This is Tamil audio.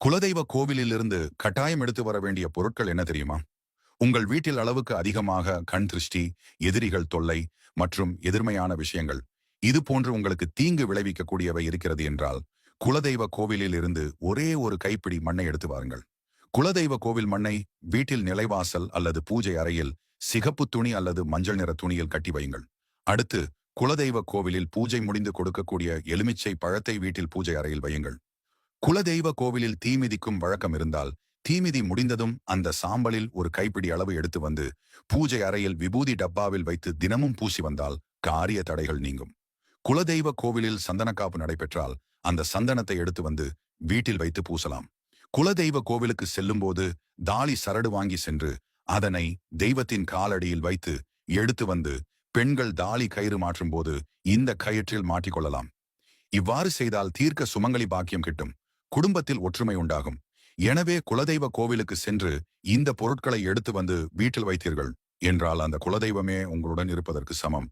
குலதெய்வ கோவிலிலிருந்து கட்டாயம் எடுத்து வர வேண்டிய பொருட்கள் என்ன தெரியுமா? உங்கள் வீட்டில் அளவுக்கு அதிகமாக கண் திருஷ்டி, எதிரிகள் தொல்லை மற்றும் எதிர்மையான விஷயங்கள் இது போன்று உங்களுக்கு தீங்கு விளைவிக்கக்கூடியவை இருக்கிறது என்றால், குலதெய்வ கோவிலில் இருந்து ஒரே ஒரு கைப்பிடி மண்ணை எடுத்து வாருங்கள். குலதெய்வ கோவில் மண்ணை வீட்டில் நிலைவாசல் அல்லது பூஜை அறையில் சிகப்பு துணி அல்லது மஞ்சள் நிற துணியில் கட்டி வையுங்கள். அடுத்து, குலதெய்வ கோவிலில் பூஜை முடிந்து கொடுக்கக்கூடிய எலுமிச்சை பழத்தை வீட்டில் பூஜை அறையில் வையுங்கள். குலதெய்வ கோவிலில் தீ மிதிக்கும் வழக்கம் இருந்தால், தீமிதி முடிந்ததும் அந்த சாம்பலில் ஒரு கைப்பிடி அளவு எடுத்து வந்து பூஜை அறையில் விபூதி டப்பாவில் வைத்து தினமும் பூசி வந்தால் காரிய தடைகள் நீங்கும். குலதெய்வ கோவிலில் சந்தனக்காப்பு நடைபெற்றால் அந்த சந்தனத்தை எடுத்து வந்து வீட்டில் வைத்து பூசலாம். குலதெய்வ கோவிலுக்கு செல்லும்போது தாலி சரடு வாங்கி சென்று அதனை தெய்வத்தின் காலடியில் வைத்து எடுத்து வந்து பெண்கள் தாலி கயிறு மாற்றும் போது இந்த கயிற்றில் மாட்டிக்கொள்ளலாம். இவ்வாறு செய்தால் தீர்க்க சுமங்கலி பாக்கியம் கிட்டும், குடும்பத்தில் ஒற்றுமை உண்டாகும். எனவே குலதெய்வ கோவிலுக்கு சென்று இந்த பொருட்களை எடுத்து வந்து வீட்டில் வைத்தீர்கள் என்றால் அந்த குலதெய்வமே உங்களுடன் இருப்பதற்கு சமம்.